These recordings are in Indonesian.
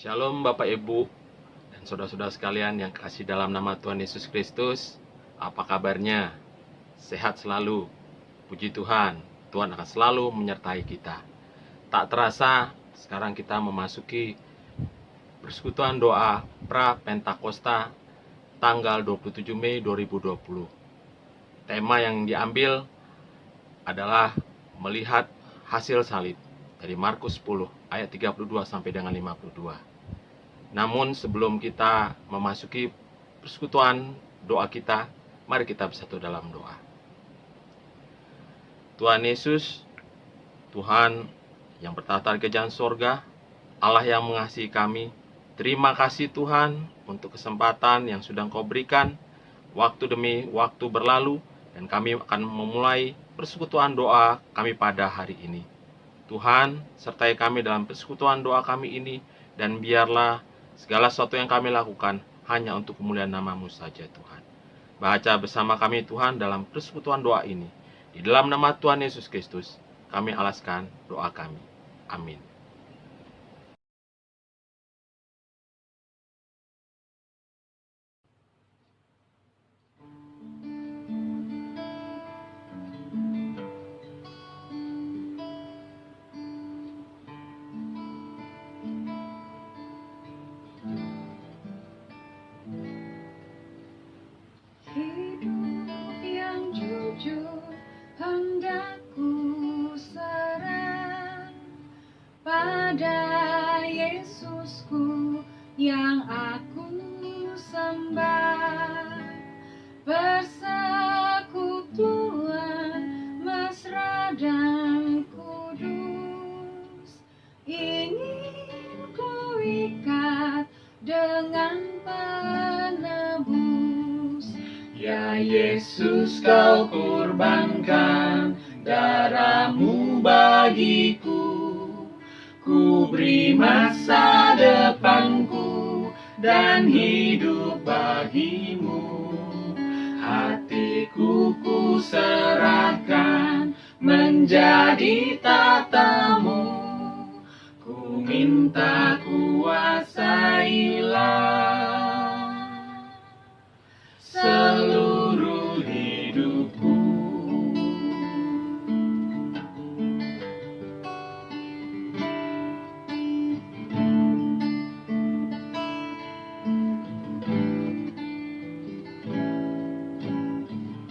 Shalom Bapak Ibu dan saudara-saudara sekalian yang kasih dalam nama Tuhan Yesus Kristus. Apa kabarnya? Sehat selalu. Puji Tuhan, Tuhan akan selalu menyertai kita. Tak terasa sekarang kita memasuki persekutuan doa pra Pentakosta tanggal 27 Mei 2020. Tema yang diambil adalah melihat hasil salib dari Markus 10 ayat 32 sampai dengan 52. Namun sebelum kita memasuki persekutuan doa kita, mari kita bersatu dalam doa. Tuhan Yesus, Tuhan yang bertata di kerajaan sorga, Allah yang mengasihi kami, terima kasih Tuhan untuk kesempatan yang sudah Engkau berikan. Waktu demi waktu berlalu dan kami akan memulai persekutuan doa kami pada hari ini. Tuhan, sertai kami dalam persekutuan doa kami ini, dan biarlah segala sesuatu yang kami lakukan hanya untuk kemuliaan nama-Mu saja Tuhan. Baca bersama kami Tuhan dalam persekutuan doa ini. Di dalam nama Tuhan Yesus Kristus, kami alaskan doa kami. Amin. Hidup yang jujur hendak ku serah pada Yesusku yang aku sembah. Persekutuan mesra dan kudus ingin ku ikat dengan penebus. Ya Yesus, Kau kurbankan darah-Mu bagiku, ku beri masa depanku dan hidup bagimu. Hatiku ku serahkan menjadi tatamu, ku minta kuasailah seluruh hidupku.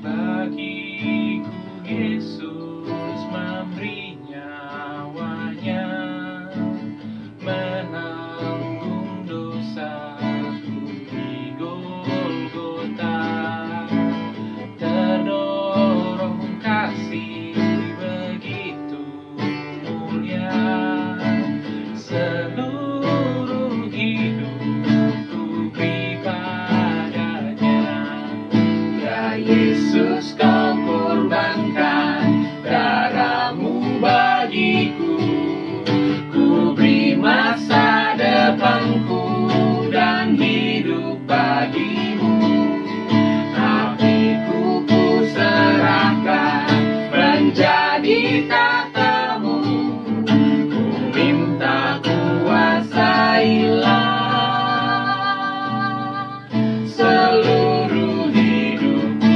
Bagiku Yesus memberi nyawanya, menanggung dosaku di Golgota. Terdorong kasih begitu mulia, seluruh hidupku beri padanya. Ya Yesus, Kau kurbankan darah-Mu bagiku, ku beri masa depanku dan hidup bagimu. Hatiku ku serahkan menjadi tatamu, ku minta kuasailah seluruh hidupku.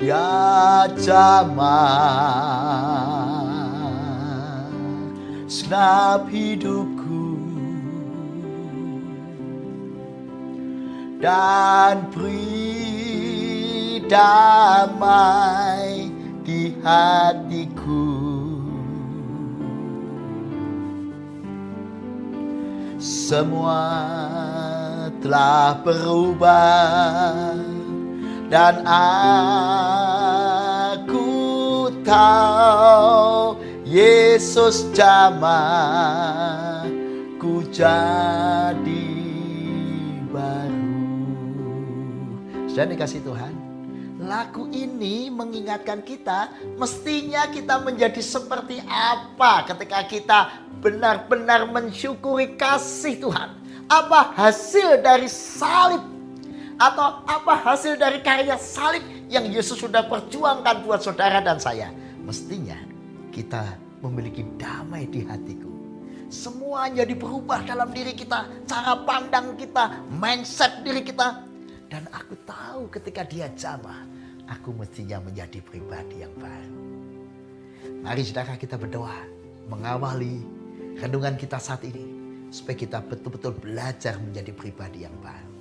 Ya jamah segenap hidupku, dan beri damai di hatiku. Semua telah berubah dan aku tahu Yesus jamah ku jadi baru. Sudah dikasih Tuhan, lagu ini mengingatkan kita mestinya kita menjadi seperti apa ketika kita benar-benar mensyukuri kasih Tuhan. Apa hasil dari salib? Atau apa hasil dari karya salib yang Yesus sudah perjuangkan buat saudara dan saya? Mestinya kita memiliki damai di hatiku. Semuanya berubah dalam diri kita. Cara pandang kita, mindset diri kita. Dan aku tahu ketika dia jamah, aku mestinya menjadi pribadi yang baru. Mari saudara kita berdoa mengawali renungan kita saat ini, supaya kita betul-betul belajar menjadi pribadi yang baru.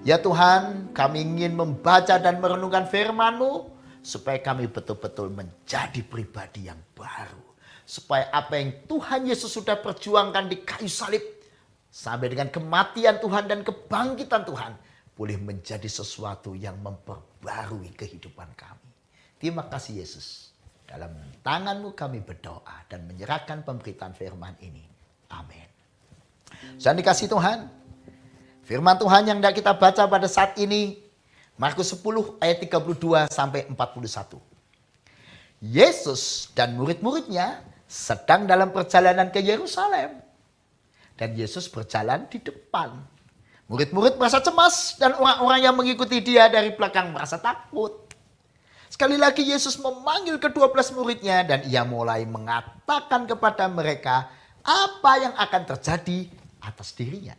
Ya Tuhan, kami ingin membaca dan merenungkan firman-Mu, supaya kami betul-betul menjadi pribadi yang baru. Supaya apa yang Tuhan Yesus sudah perjuangkan di kayu salib, sampai dengan kematian Tuhan dan kebangkitan Tuhan, boleh menjadi sesuatu yang memperbarui kehidupan kami. Terima kasih Yesus. Dalam tangan-Mu kami berdoa dan menyerahkan pemberitaan firman ini. Amin. Saya dikasih Tuhan, firman Tuhan yang kita baca pada saat ini, Markus 10 ayat 32 sampai 41. Yesus dan murid-muridnya sedang dalam perjalanan ke Yerusalem. Dan Yesus berjalan di depan. Murid-murid merasa cemas dan orang-orang yang mengikuti dia dari belakang merasa takut. Sekali lagi Yesus memanggil ke-12 muridnya dan ia mulai mengatakan kepada mereka apa yang akan terjadi atas dirinya.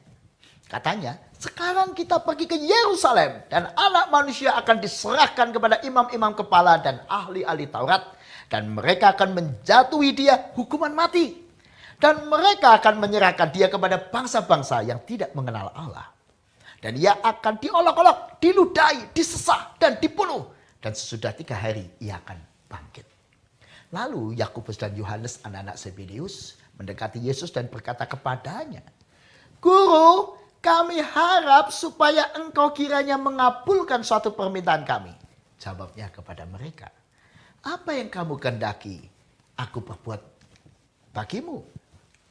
Katanya, sekarang kita pergi ke Yerusalem dan anak manusia akan diserahkan kepada imam-imam kepala dan ahli-ahli Taurat. Dan mereka akan menjatuhi dia hukuman mati. Dan mereka akan menyerahkan dia kepada bangsa-bangsa yang tidak mengenal Allah. Dan ia akan diolok-olok, diludahi, disesah, dan dibunuh. Dan sesudah 3 hari ia akan bangkit. Lalu Yakobus dan Yohanes anak-anak Zebedeus mendekati Yesus dan berkata kepadanya, Guru, kami harap supaya engkau kiranya mengabulkan suatu permintaan kami. Jawabnya kepada mereka, apa yang kamu kehendaki aku perbuat bagimu?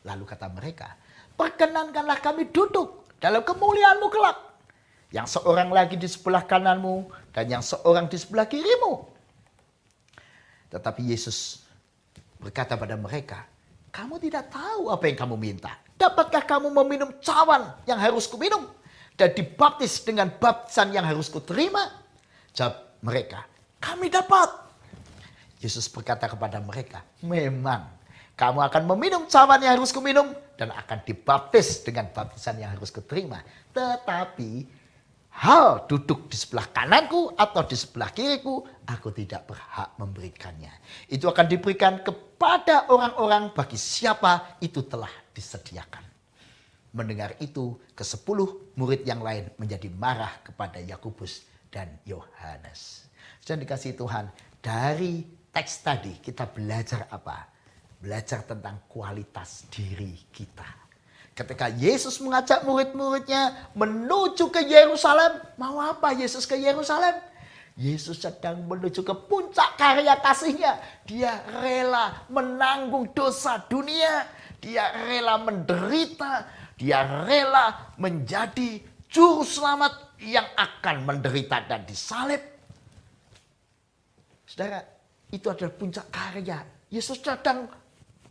Lalu kata mereka, perkenankanlah kami duduk dalam kemuliaan-Mu kelak. Yang seorang lagi di sebelah kananmu dan yang seorang di sebelah kirimu. Tetapi Yesus berkata pada mereka, kamu tidak tahu apa yang kamu minta. Dapatkah kamu meminum cawan yang harus kuminum dan dibaptis dengan baptisan yang harus kuterima? Jawab mereka, kami dapat. Yesus berkata kepada mereka, memang kamu akan meminum cawan yang harus kuminum dan akan dibaptis dengan baptisan yang harus kuterima. Tetapi hal duduk di sebelah kananku atau di sebelah kiriku, aku tidak berhak memberikannya. Itu akan diberikan kepada orang-orang bagi siapa itu telah disediakan. Mendengar itu, ke-10 murid yang lain menjadi marah kepada Yakobus dan Yohanes. Dan dikasihi Tuhan, dari teks tadi kita belajar apa? Belajar tentang kualitas diri kita. Ketika Yesus mengajak murid-muridnya menuju ke Yerusalem. Mau apa Yesus ke Yerusalem? Yesus sedang menuju ke puncak karya kasihnya. Dia rela menanggung dosa dunia. Dia rela menderita. Dia rela menjadi juru selamat yang akan menderita dan disalib. Saudara, itu adalah puncak karya. Yesus sedang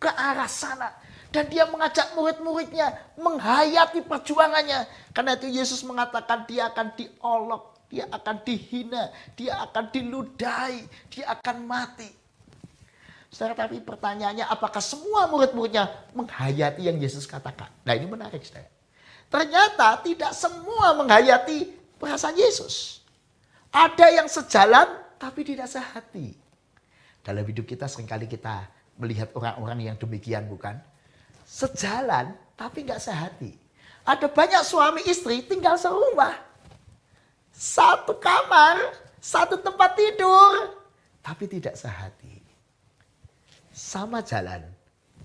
ke arah sana. Dan dia mengajak murid-muridnya menghayati perjuangannya. Karena itu Yesus mengatakan dia akan diolok, dia akan dihina, dia akan diludahi, dia akan mati. Saudara, tapi pertanyaannya apakah semua murid-muridnya menghayati yang Yesus katakan? Nah ini menarik saudara. Ternyata tidak semua menghayati perasaan Yesus. Ada yang sejalan, tapi tidak sehati. Dalam hidup kita seringkali kita melihat orang-orang yang demikian, bukan? Sejalan tapi nggak sehati. Ada banyak suami istri tinggal serumah. Satu kamar, satu tempat tidur, tapi tidak sehati. Sama jalan,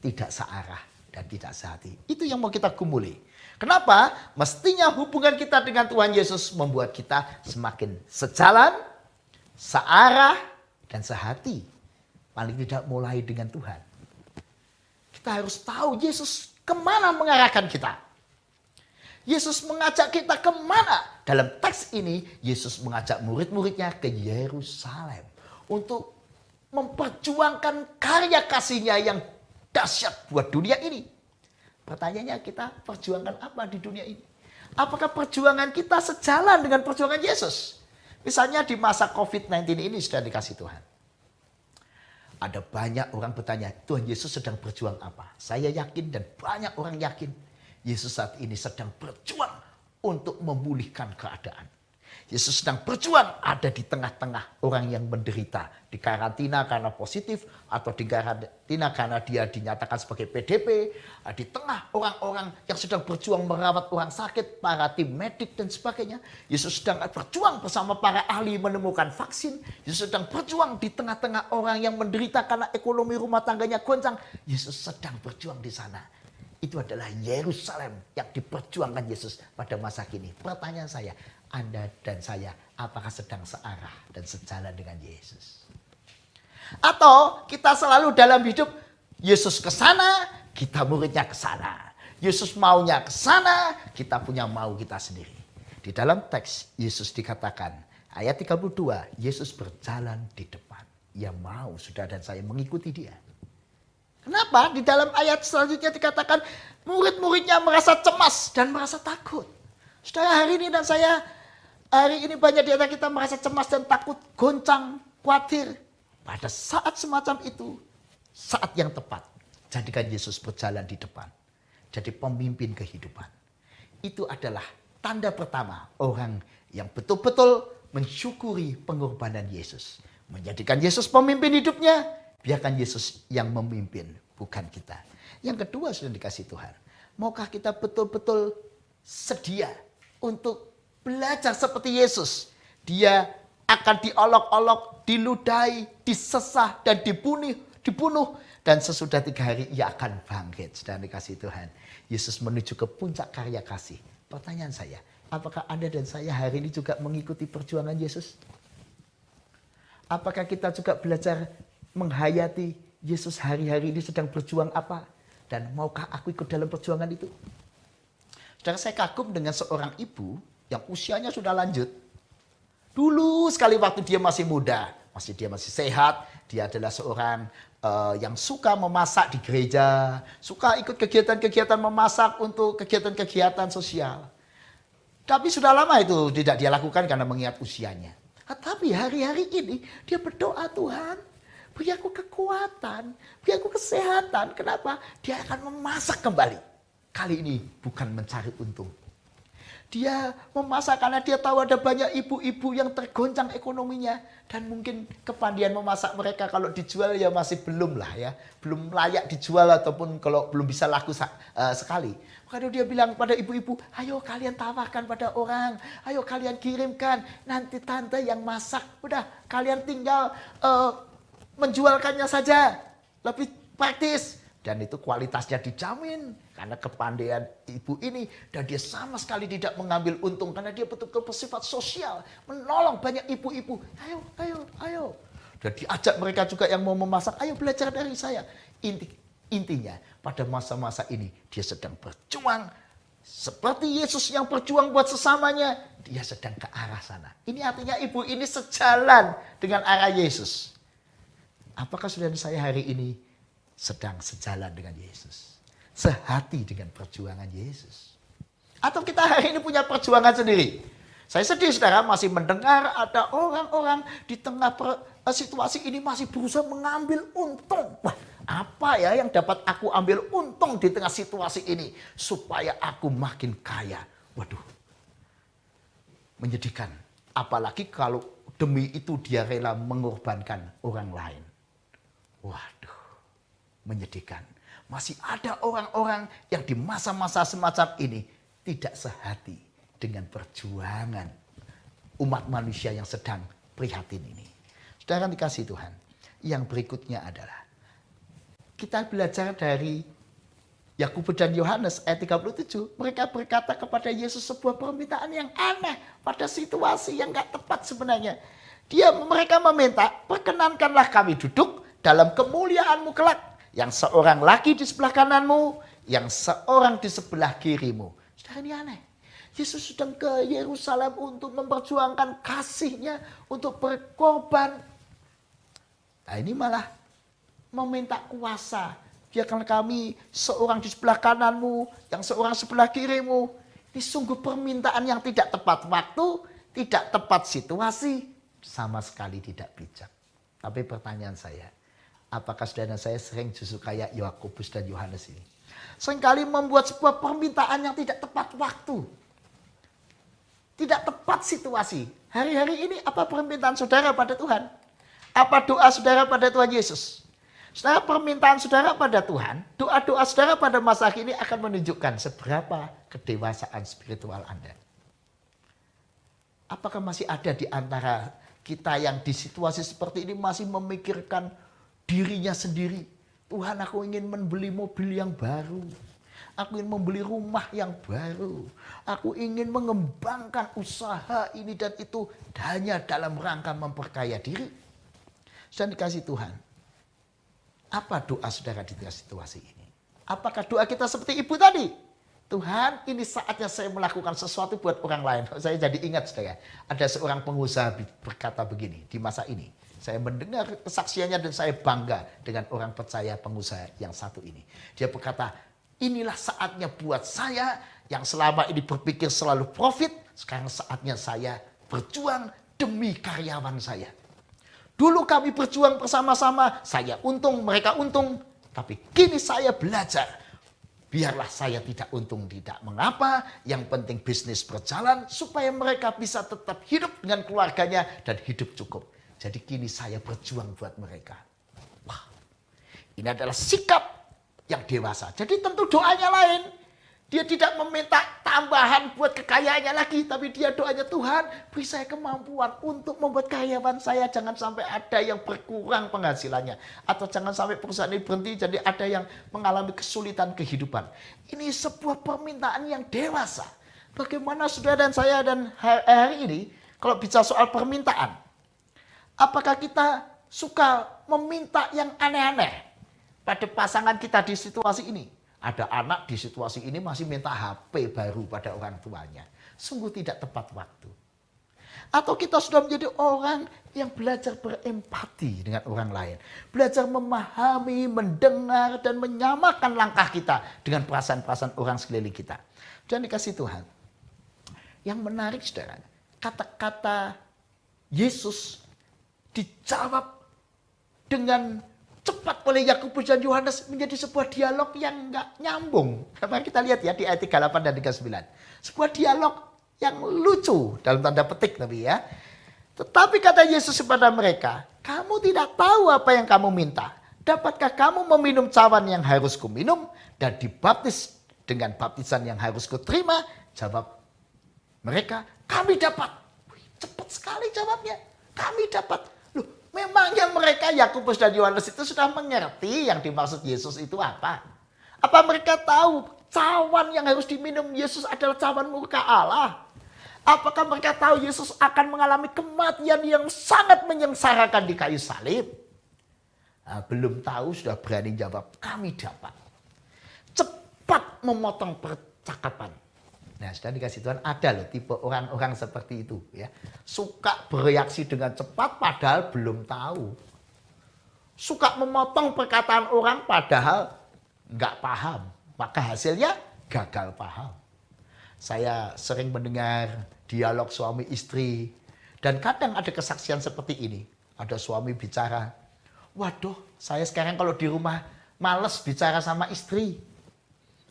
tidak searah dan tidak sehati. Itu yang mau kita gumuli. Kenapa? Mestinya hubungan kita dengan Tuhan Yesus membuat kita semakin sejalan, searah, dan sehati. Paling tidak mulai dengan Tuhan. Kita harus tahu Yesus kemana mengarahkan kita. Yesus mengajak kita kemana? Dalam teks ini, Yesus mengajak murid-muridnya ke Yerusalem. Untuk memperjuangkan karya kasih-Nya yang dahsyat buat dunia ini. Pertanyaannya, kita perjuangkan apa di dunia ini? Apakah perjuangan kita sejalan dengan perjuangan Yesus? Misalnya di masa COVID-19 ini sudah dikasih Tuhan. Ada banyak orang bertanya, Tuhan Yesus sedang berjuang apa? Saya yakin dan banyak orang yakin Yesus saat ini sedang berjuang untuk memulihkan keadaan. Yesus sedang berjuang ada di tengah-tengah orang yang menderita. Di karantina karena positif atau di karantina karena dia dinyatakan sebagai PDP. Di tengah orang-orang yang sedang berjuang merawat orang sakit, para tim medik dan sebagainya. Yesus sedang berjuang bersama para ahli menemukan vaksin. Yesus sedang berjuang di tengah-tengah orang yang menderita karena ekonomi rumah tangganya goncang. Yesus sedang berjuang di sana. Itu adalah Yerusalem yang diperjuangkan Yesus pada masa kini. Pertanyaan saya, Anda dan saya apakah sedang searah dan sejalan dengan Yesus? Atau kita selalu dalam hidup, Yesus ke sana, kita muridnya ke sana. Yesus maunya ke sana, kita punya mau kita sendiri. Di dalam teks Yesus dikatakan, ayat 32, Yesus berjalan di depan. Ia mau saudara dan saya mengikuti dia. Kenapa? Di dalam ayat selanjutnya dikatakan murid-muridnya merasa cemas dan merasa takut. Saudara, hari ini dan saya, hari ini banyak di antara kita merasa cemas dan takut, goncang, khawatir. Pada saat semacam itu, saat yang tepat, jadikan Yesus berjalan di depan. Jadi pemimpin kehidupan. Itu adalah tanda pertama orang yang betul-betul mensyukuri pengorbanan Yesus. Menjadikan Yesus pemimpin hidupnya. Biarkan Yesus yang memimpin, bukan kita. Yang kedua sudah dikasih Tuhan. Maukah kita betul-betul sedia untuk belajar seperti Yesus? Dia akan diolok-olok, diludahi, disesah, dan dibunuh. Dan sesudah 3 hari ia akan bangkit. Sudah dikasih Tuhan. Yesus menuju ke puncak karya kasih. Pertanyaan saya, apakah Anda dan saya hari ini juga mengikuti perjuangan Yesus? Apakah kita juga belajar menghayati Yesus hari-hari ini sedang berjuang apa? Dan maukah aku ikut dalam perjuangan itu? Saudara, saya kagum dengan seorang ibu yang usianya sudah lanjut. Dulu sekali waktu dia masih muda, dia masih sehat. Dia adalah seorang yang suka memasak di gereja. Suka ikut kegiatan-kegiatan memasak untuk kegiatan-kegiatan sosial. Tapi sudah lama itu tidak dia lakukan karena mengingat usianya. Tapi hari-hari ini dia berdoa, Tuhan, beri aku kekuatan, beri aku kesehatan. Kenapa? Dia akan memasak kembali. Kali ini bukan mencari untung. Dia memasak karena dia tahu ada banyak ibu-ibu yang tergoncang ekonominya. Dan mungkin kepandaian memasak mereka kalau dijual ya masih belum lah ya. Belum layak dijual ataupun kalau belum bisa laku sekali. Maka dia bilang pada ibu-ibu, ayo kalian tawarkan pada orang. Ayo kalian kirimkan. Nanti tante yang masak. Udah kalian tinggal menjualkannya saja. Lebih praktis. Dan itu kualitasnya dijamin. Karena kepandaian ibu ini. Dan dia sama sekali tidak mengambil untung. Karena dia betul-betul bersifat sosial. Menolong banyak ibu-ibu. Ayo. Dan diajak mereka juga yang mau memasak. Ayo belajar dari saya. Intinya pada masa-masa ini. Dia sedang berjuang. Seperti Yesus yang berjuang buat sesamanya. Dia sedang ke arah sana. Ini artinya ibu ini sejalan dengan arah Yesus. Apakah saudara saya hari ini sedang sejalan dengan Yesus? Sehati dengan perjuangan Yesus? Atau kita hari ini punya perjuangan sendiri? Saya sedih saudara masih mendengar ada orang-orang di tengah situasi ini masih berusaha mengambil untung. Wah, apa ya yang dapat aku ambil untung di tengah situasi ini supaya aku makin kaya? Waduh, menyedihkan. Apalagi kalau Demi itu dia rela mengorbankan orang lain. Waduh, menyedihkan. Masih ada orang-orang yang di masa-masa semacam ini tidak sehati dengan perjuangan umat manusia yang sedang prihatin ini. Saudara dikasih Tuhan, yang berikutnya adalah kita belajar dari Yakobus dan Yohanes ayat 37. Mereka berkata kepada Yesus sebuah permintaan yang aneh pada situasi yang gak tepat sebenarnya. Mereka meminta, perkenankanlah kami duduk dalam kemuliaan-Mu kelak. Yang seorang lagi di sebelah kananmu, yang seorang di sebelah kirimu. Saudara, ini aneh. Yesus sedang ke Yerusalem untuk memperjuangkan kasihnya, untuk berkorban. Nah, ini malah meminta kuasa. Biarkan kami seorang di sebelah kananmu, yang seorang sebelah kirimu. Ini sungguh permintaan yang tidak tepat waktu, tidak tepat situasi, sama sekali tidak bijak. Tapi pertanyaan saya, apakah saudara saya sering justru kayak Yakobus dan Yohanes ini? Seringkali membuat sebuah permintaan yang tidak tepat waktu. Tidak tepat situasi. Hari-hari ini apa permintaan saudara pada Tuhan? Apa doa saudara pada Tuhan Yesus? Saudara, permintaan saudara pada Tuhan, doa-doa saudara pada masa kini akan menunjukkan seberapa kedewasaan spiritual Anda. Apakah masih ada di antara kita yang di situasi seperti ini masih memikirkan dirinya sendiri? Tuhan, aku ingin membeli mobil yang baru. Aku ingin membeli rumah yang baru. Aku ingin mengembangkan usaha ini dan itu hanya dalam rangka memperkaya diri. Dan dikasih Tuhan. Apa doa saudara di tengah situasi ini? Apakah doa kita seperti ibu tadi? Tuhan, ini saatnya saya melakukan sesuatu buat orang lain. Saya jadi ingat saudara, ada seorang pengusaha berkata begini di masa ini. Saya mendengar kesaksiannya dan saya bangga dengan orang percaya pengusaha yang satu ini. Dia berkata, inilah saatnya buat saya yang selama ini berpikir selalu profit. Sekarang saatnya saya berjuang demi karyawan saya. Dulu kami berjuang bersama-sama, saya untung, mereka untung. Tapi kini saya belajar. Biarlah saya tidak untung, tidak mengapa. Yang penting bisnis berjalan supaya mereka bisa tetap hidup dengan keluarganya dan hidup cukup. Jadi kini saya berjuang buat mereka. Wah, ini adalah sikap yang dewasa. Jadi tentu doanya lain. Dia tidak meminta tambahan buat kekayaannya lagi. Tapi dia doanya, Tuhan beri saya kemampuan untuk membuat karyawan saya. Jangan sampai ada yang berkurang penghasilannya. Atau jangan sampai perusahaan ini berhenti jadi ada yang mengalami kesulitan kehidupan. Ini sebuah permintaan yang dewasa. Bagaimana saudara dan saya dan hari ini kalau bicara soal permintaan. Apakah kita suka meminta yang aneh-aneh pada pasangan kita di situasi ini? Ada anak di situasi ini masih minta HP baru pada orang tuanya. Sungguh tidak tepat waktu. Atau kita sudah menjadi orang yang belajar berempati dengan orang lain. Belajar memahami, mendengar, dan menyamakan langkah kita dengan perasaan-perasaan orang sekeliling kita. Dan dikasih Tuhan. Yang menarik saudara, kata-kata Yesus dijawab dengan cepat oleh Yakobus dan Yohanes menjadi sebuah dialog yang nggak nyambung. Mari kita lihat ya di ayat 38 dan 39. Sebuah dialog yang lucu dalam tanda petik tapi ya. Tetapi kata Yesus kepada mereka, kamu tidak tahu apa yang kamu minta. Dapatkah kamu meminum cawan yang harus kuminum dan dibaptis dengan baptisan yang harus kuterima? Jawab mereka, kami dapat. Cepat sekali jawabnya. Kami dapat. Memangnya mereka Yakobus dan Yohanes itu sudah mengerti yang dimaksud Yesus itu apa? Apa mereka tahu cawan yang harus diminum Yesus adalah cawan murka Allah? Apakah mereka tahu Yesus akan mengalami kematian yang sangat menyengsarakan di kayu salib? Nah, belum tahu sudah berani jawab, kami dapat. Cepat memotong percakapan. Nah, sudah dikasih Tuhan, ada loh tipe orang-orang seperti itu ya. Suka bereaksi dengan cepat padahal belum tahu. Suka memotong perkataan orang padahal nggak paham. Maka hasilnya gagal paham. Saya sering mendengar dialog suami istri. Dan kadang ada kesaksian seperti ini. Ada suami bicara, waduh saya sekarang kalau di rumah males bicara sama istri.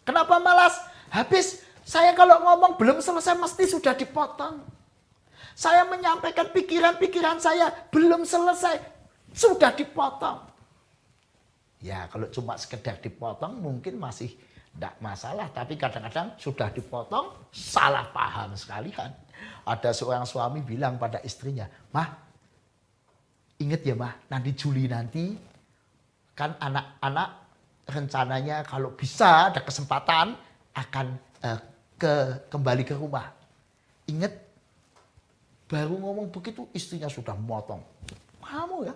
Kenapa malas? Habis saya kalau ngomong belum selesai mesti sudah dipotong. Saya menyampaikan pikiran-pikiran saya belum selesai, sudah dipotong. Ya kalau cuma sekedar dipotong mungkin masih tidak masalah. Tapi kadang-kadang sudah dipotong, salah paham sekalian. Ada seorang suami bilang pada istrinya, "Mah, ingat ya mah, nanti Juli nanti kan anak-anak rencananya kalau bisa ada kesempatan akan kembali ke rumah. Ingat, baru ngomong begitu istrinya sudah motong. Kamu ya,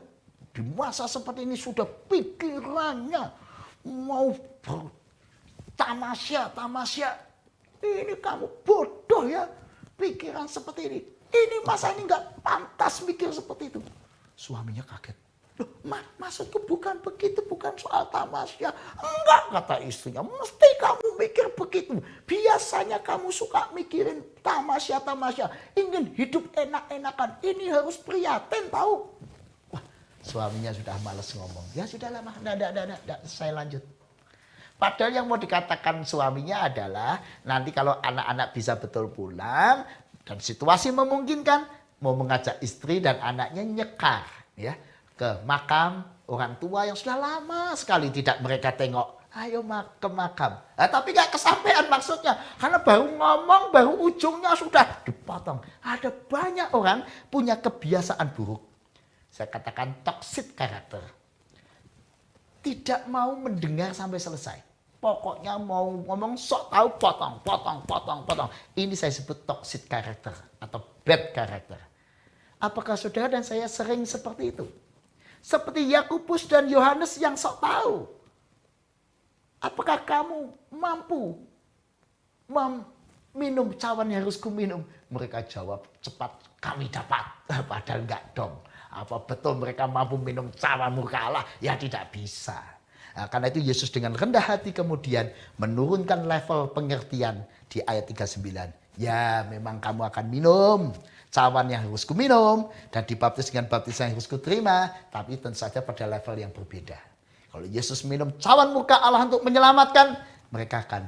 di masa seperti ini sudah pikirannya mau tamasya. Ini kamu bodoh ya, pikiran seperti ini. Ini masa ini nggak pantas mikir seperti itu." Suaminya kaget. "Loh, maksudku bukan begitu, bukan soal tamasya." "Enggak," kata istrinya, "mesti kamu mikir begitu. Biasanya kamu suka mikirin tamasya. Ingin hidup enak-enakan. Ini harus prihatin tahu." Wah, suaminya sudah malas ngomong. Ya sudahlah mah, enggak, saya lanjut. Padahal yang mau dikatakan suaminya adalah nanti kalau anak-anak bisa betul pulang dan situasi memungkinkan, mau mengajak istri dan anaknya nyekar ya ke makam orang tua yang sudah lama sekali tidak mereka tengok. Ayo ke makam. Tapi gak kesampaian maksudnya. Karena baru ngomong, baru ujungnya sudah dipotong. Ada banyak orang punya kebiasaan buruk. Saya katakan toxic karakter. Tidak mau mendengar sampai selesai. Pokoknya mau ngomong sok tahu potong. Ini saya sebut toxic karakter atau bad karakter. Apakah saudara dan saya sering seperti itu? Seperti Yakobus dan Yohanes yang sok tahu. Apakah kamu mampu minum cawan yang harus kuminum? Mereka jawab cepat, "Kami dapat." Padahal enggak dong. Apa betul mereka mampu minum cawan murka Allah? Ya tidak bisa. Nah, karena itu Yesus dengan rendah hati kemudian menurunkan level pengertian di ayat 39. Ya memang kamu akan minum cawan yang harus kuminum dan dibaptis dengan baptisan yang harus kuterima. Tapi tentu saja pada level yang berbeda. Kalau Yesus minum cawan murka Allah untuk menyelamatkan, mereka akan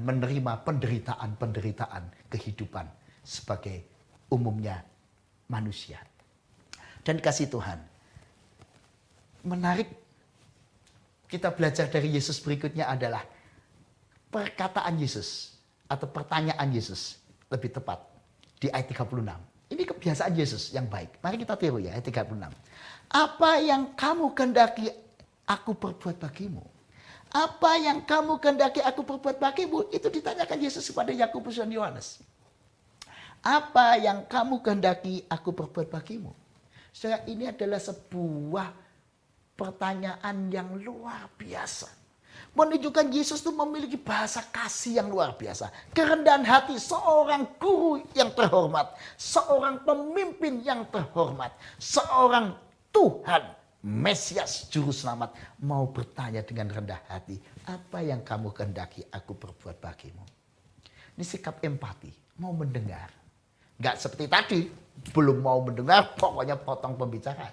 menerima penderitaan kehidupan sebagai umumnya manusia. Dan kasih Tuhan. Menarik kita belajar dari Yesus berikutnya adalah perkataan Yesus atau pertanyaan Yesus lebih tepat di ayat 36. Ini kebiasaan Yesus yang baik. Mari kita tiru ya ayat 36. "Apa yang kamu kehendaki aku perbuat bagimu?" Apa yang kamu kehendaki aku perbuat bagimu? Itu ditanyakan Yesus kepada Yakobus dan Yohanes. Apa yang kamu kehendaki aku perbuat bagimu? Saudara, ini adalah sebuah pertanyaan yang luar biasa. Menunjukkan Yesus itu memiliki bahasa kasih yang luar biasa. Kerendahan hati seorang guru yang terhormat. Seorang pemimpin yang terhormat. Seorang Tuhan, Mesias, Juru Selamat. Mau bertanya dengan rendah hati. Apa yang kamu kehendaki aku perbuat bagimu? Ini sikap empati. Mau mendengar. Nggak seperti tadi. Belum mau mendengar, pokoknya potong pembicaraan.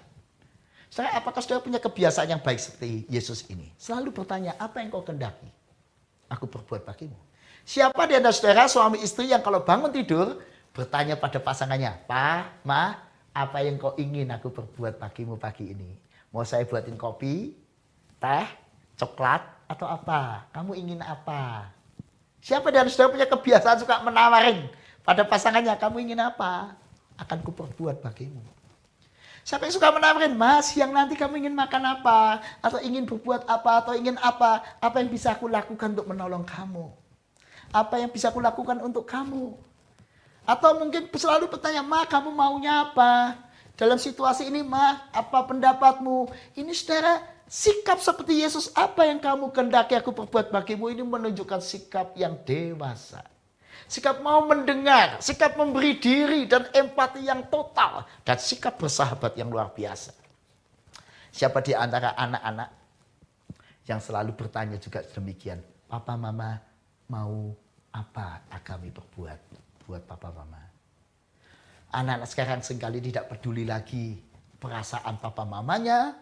Saudara, apakah saudara punya kebiasaan yang baik seperti Yesus ini? Selalu bertanya, apa yang kau kehendaki? Aku perbuat bagimu. Siapa di antara saudara suami istri yang kalau bangun tidur bertanya pada pasangannya, "Pa, Ma, apa yang kau ingin aku perbuat bagimu pagi ini? Mau saya buatin kopi, teh, coklat, atau apa? Kamu ingin apa?" Siapa di antara saudara punya kebiasaan suka menawarin pada pasangannya, "Kamu ingin apa? Akan kuperbuat bagimu." Siapa yang suka menawarin, "Mas, siang nanti kamu ingin makan apa? Atau ingin berbuat apa? Atau ingin apa? Apa yang bisa aku lakukan untuk menolong kamu? Apa yang bisa aku lakukan untuk kamu?" Atau mungkin selalu bertanya, "Ma, kamu maunya apa? Dalam situasi ini, Ma, apa pendapatmu?" Ini saudara, sikap seperti Yesus, "Apa yang kamu kehendaki aku perbuat bagimu?" Ini menunjukkan sikap yang dewasa. Sikap mau mendengar, sikap memberi diri dan empati yang total. Dan sikap bersahabat yang luar biasa. Siapa di antara anak-anak yang selalu bertanya juga demikian, "Papa, Mama, mau apa kami perbuat buat Papa, Mama?" Anak-anak sekarang seringkali tidak peduli lagi perasaan Papa Mamanya.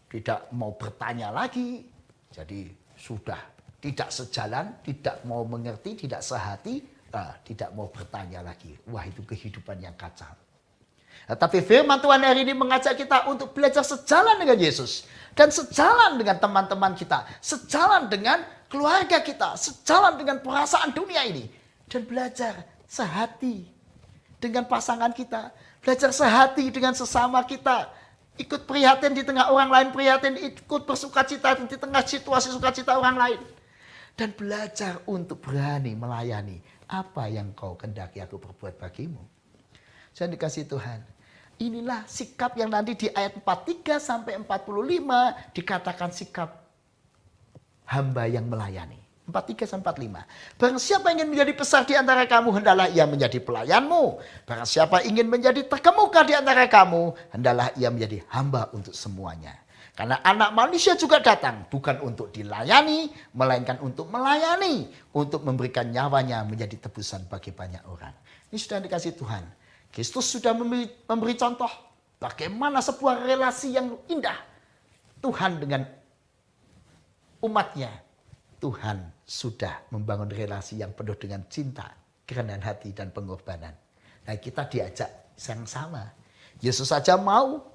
Tidak mau bertanya lagi. Jadi sudah tidak sejalan, tidak mau mengerti, tidak sehati, tidak mau bertanya lagi. Wah, itu kehidupan yang kacau. Tapi firman Tuhan hari ini mengajak kita untuk belajar sejalan dengan Yesus. Dan sejalan dengan teman-teman kita. Sejalan dengan keluarga kita. Sejalan dengan perasaan dunia ini. Dan belajar sehati dengan pasangan kita. Belajar sehati dengan sesama kita. Ikut prihatin di tengah orang lain. Prihatin ikut bersukacita di tengah situasi sukacita orang lain. Dan belajar untuk berani melayani. Apa yang kau kehendaki aku perbuat bagimu. Saya dikasih Tuhan. Inilah sikap yang nanti di ayat 43 sampai 45 dikatakan sikap hamba yang melayani. 43 sampai 45. Barang siapa ingin menjadi besar di antara kamu, hendaklah ia menjadi pelayanmu. Barang siapa ingin menjadi terkemuka di antara kamu, hendaklah ia menjadi hamba untuk semuanya. Karena anak manusia juga datang bukan untuk dilayani, melainkan untuk melayani. Untuk memberikan nyawanya menjadi tebusan bagi banyak orang. Ini sudah dikasih Tuhan. Kristus sudah memberi contoh bagaimana sebuah relasi yang indah Tuhan dengan umatnya. Tuhan sudah membangun relasi yang penuh dengan cinta, kerendahan hati, dan pengorbanan. Nah, kita diajak yang sama. Yesus saja mau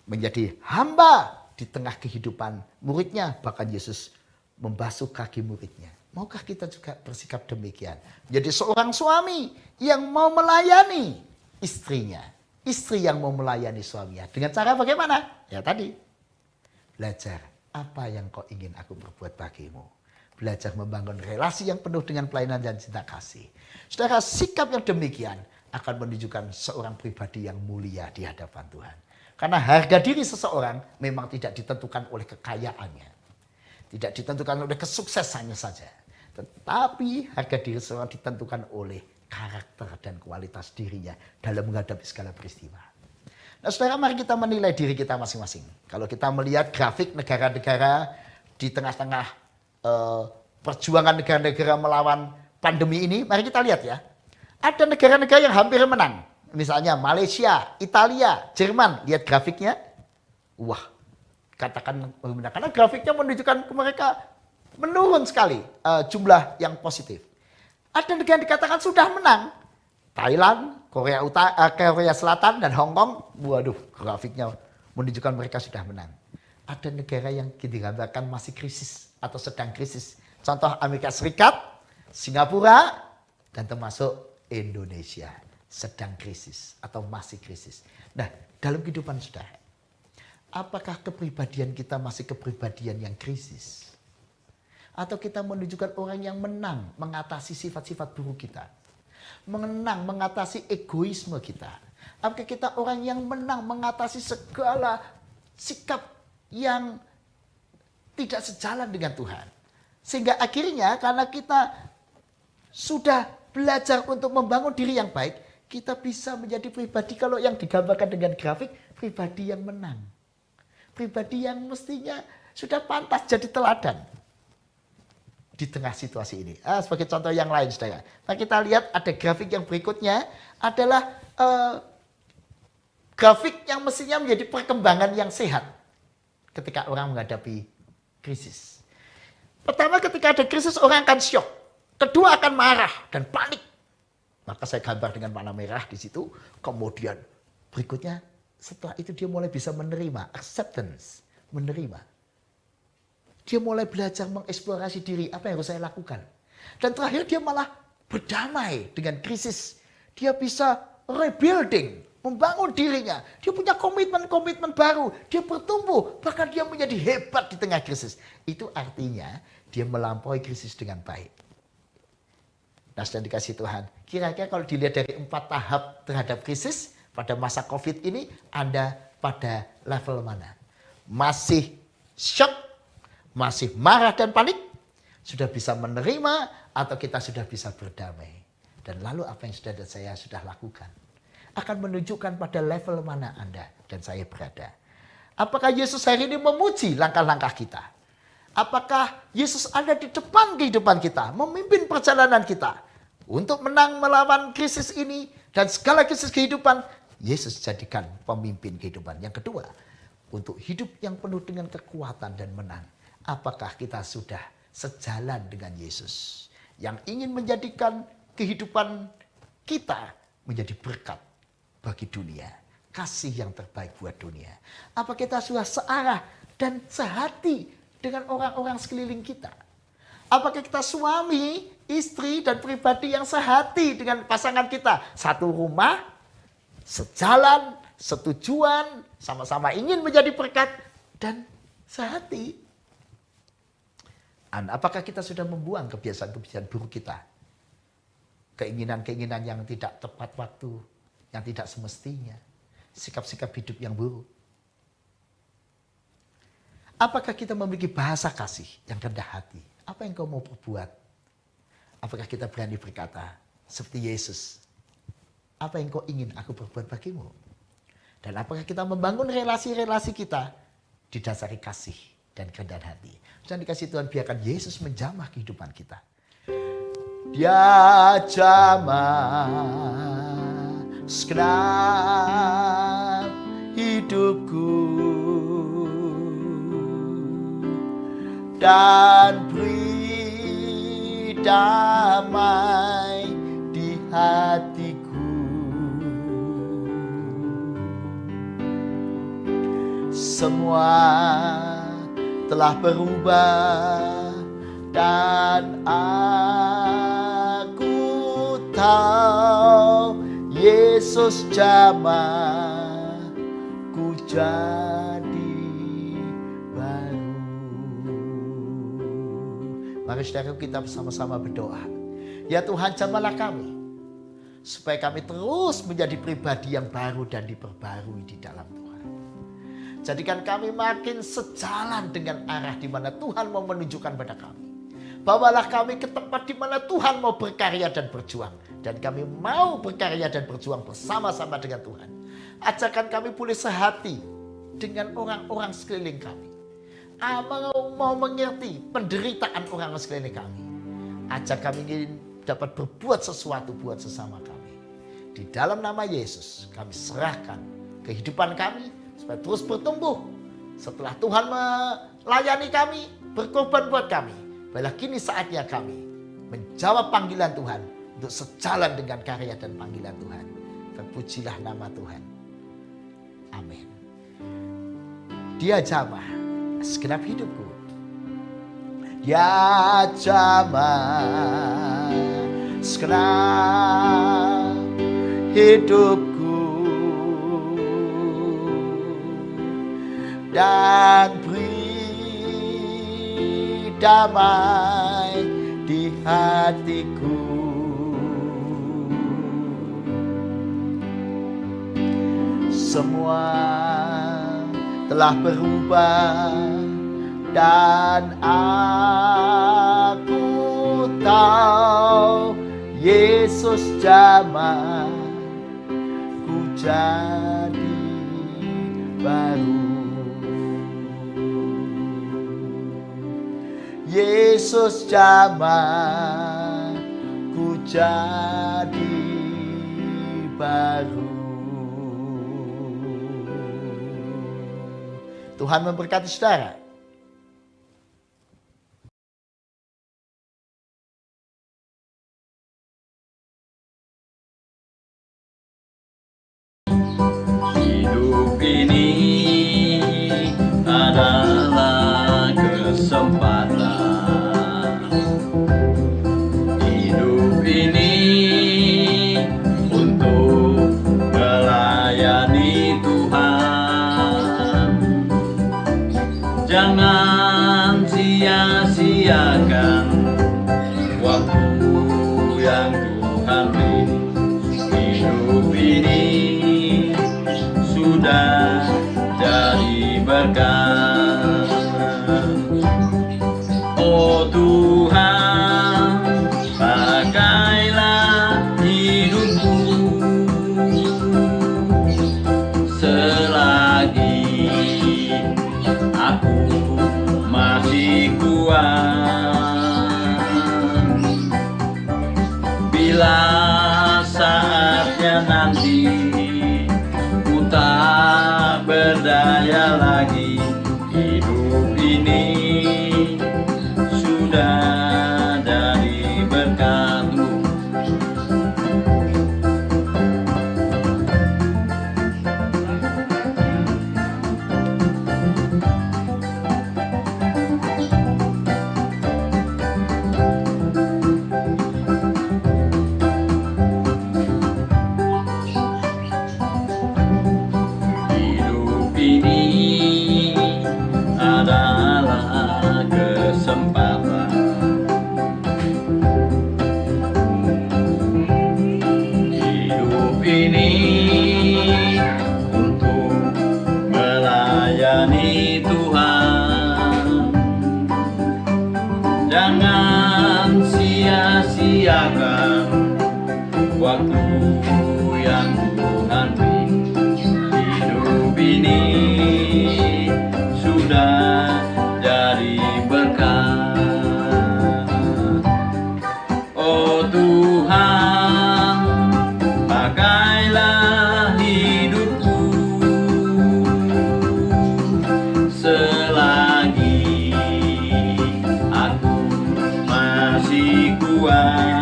menjadi hamba di tengah kehidupan muridnya. Bahkan Yesus membasuh kaki muridnya. Maukah kita juga bersikap demikian? Menjadi seorang suami yang mau melayani istrinya. Istri yang mau melayani suaminya. Dengan cara bagaimana? Ya tadi. Belajar apa yang kau ingin aku berbuat bagimu. Belajar membangun relasi yang penuh dengan pelayanan dan cinta kasih. Saudara, sikap yang demikian akan menunjukkan seorang pribadi yang mulia di hadapan Tuhan. Karena harga diri seseorang memang tidak ditentukan oleh kekayaannya. Tidak ditentukan oleh kesuksesannya saja. Tetapi harga diri seseorang ditentukan oleh karakter dan kualitas dirinya dalam menghadapi segala peristiwa. Nah, saudara, mari kita menilai diri kita masing-masing. Kalau kita melihat grafik negara-negara di tengah-tengah perjuangan negara-negara melawan pandemi ini, mari kita lihat ya. Ada negara-negara yang hampir menang. Misalnya Malaysia, Italia, Jerman. Lihat grafiknya. Wah, katakan karena grafiknya menunjukkan mereka menurun sekali jumlah yang positif. Ada negara yang dikatakan sudah menang. Thailand, Korea Selatan, dan Hong Kong. Waduh, grafiknya menunjukkan mereka sudah menang. Ada negara yang digambarkan masih krisis atau sedang krisis. Contoh Amerika Serikat, Singapura, dan termasuk Indonesia. Sedang krisis atau masih krisis. Nah, dalam kehidupan saudara, apakah kepribadian kita masih kepribadian yang krisis? Atau kita menunjukkan orang yang menang mengatasi sifat-sifat buruk kita. Menang mengatasi egoisme kita. Apakah kita orang yang menang mengatasi segala sikap yang tidak sejalan dengan Tuhan. Sehingga akhirnya karena kita sudah belajar untuk membangun diri yang baik, kita bisa menjadi pribadi kalau yang digambarkan dengan grafik, pribadi yang menang. Pribadi yang mestinya sudah pantas jadi teladan di tengah situasi ini. Sebagai contoh yang lain, saudara. Nah, kita lihat ada grafik yang berikutnya adalah grafik yang mestinya menjadi perkembangan yang sehat ketika orang menghadapi krisis. Pertama, ketika ada krisis orang akan syok. Kedua, akan marah dan panik. Maka saya gambar dengan warna merah di situ. Kemudian berikutnya setelah itu dia mulai bisa menerima, acceptance, menerima. Dia mulai belajar mengeksplorasi diri, apa yang harus saya lakukan. Dan terakhir dia malah berdamai dengan krisis. Dia bisa rebuilding, membangun dirinya. Dia punya komitmen-komitmen baru. Dia bertumbuh, bahkan dia menjadi hebat di tengah krisis. Itu artinya dia melampaui krisis dengan baik. Nah, sudah dikasih Tuhan. Kira-kira kalau dilihat dari 4 tahap terhadap krisis pada masa COVID ini, Anda pada level mana? Masih shock? Masih marah dan panik, sudah bisa menerima, atau kita sudah bisa berdamai. Dan lalu apa yang sudah saya sudah lakukan akan menunjukkan pada level mana Anda dan saya berada. Apakah Yesus hari ini memuji langkah-langkah kita? Apakah Yesus ada di depan kehidupan kita, memimpin perjalanan kita untuk menang melawan krisis ini dan segala krisis kehidupan? Yesus jadikan pemimpin kehidupan. Yang kedua, untuk hidup yang penuh dengan kekuatan dan menang. Apakah kita sudah sejalan dengan Yesus yang ingin menjadikan kehidupan kita menjadi berkat bagi dunia. Kasih yang terbaik buat dunia. Apa kita sudah searah dan sehati dengan orang-orang sekeliling kita? Apakah kita suami, istri, dan pribadi yang sehati dengan pasangan kita? Satu rumah, sejalan, setujuan, sama-sama ingin menjadi berkat, dan sehati. Dan apakah kita sudah membuang kebiasaan-kebiasaan buruk kita? Keinginan-keinginan yang tidak tepat waktu, yang tidak semestinya. Sikap-sikap hidup yang buruk. Apakah kita memiliki bahasa kasih yang rendah hati? Apa yang kau mau perbuat? Apakah kita berani berkata seperti Yesus? Apa yang kau ingin aku perbuat bagimu? Dan apakah kita membangun relasi-relasi kita didasari kasih dan kerendahan hati? Dan dikasih Tuhan, biarkan Yesus menjamah kehidupan kita. Dia jamah segenap hidupku dan beri damai di hatiku. Semua telah berubah dan aku tahu Yesus jamah ku jadi baru. Mari saudara, kita bersama-sama berdoa. Ya Tuhan, jamahlah kami supaya kami terus menjadi pribadi yang baru dan diperbarui di dalam Tuhan. Jadikan kami makin sejalan dengan arah di mana Tuhan mau menunjukkan pada kami. Bawalah kami ke tempat di mana Tuhan mau berkarya dan berjuang. Dan kami mau berkarya dan berjuang bersama-sama dengan Tuhan. Ajarkan kami boleh sehati dengan orang-orang sekeliling kami. Mau mengerti penderitaan orang sekeliling kami. Ajak kami ingin dapat berbuat sesuatu buat sesama kami. Di dalam nama Yesus kami serahkan kehidupan kami supaya terus bertumbuh. Setelah Tuhan melayani kami, berkorban buat kami, baiklah kini saatnya kami menjawab panggilan Tuhan untuk sejalan dengan karya dan panggilan Tuhan. Terpujilah nama Tuhan. Amin. Dia jamah segenap hidupku. Dia jamah segenap hidupku dan beri damai di hatiku. Semua telah berubah dan aku tahu Yesus jamah ku jadi baru. Yesus jamah ku jadi baru. Tuhan memberkati saudara. Hidup ini adalah kesempatan. Hidup ini untuk melayani Tuhan. Jangan sia-siakan waktu yang Tuhan beri. Hidup ini sudah jadi berkat. Oh Tuhan, pakailah hidupku selagi aku masih kuat. Bila saatnya nanti ku tak berdaya lagi, hidup ini sudah dari berkat-Mu. ini untuk melayani Tuhan. Jangan sia-siakan waktu yang Tuhan beri. Hidup ini sudah jadi berkat. Oh Tuhan, pakailah hidupku selagi aku masih kuat.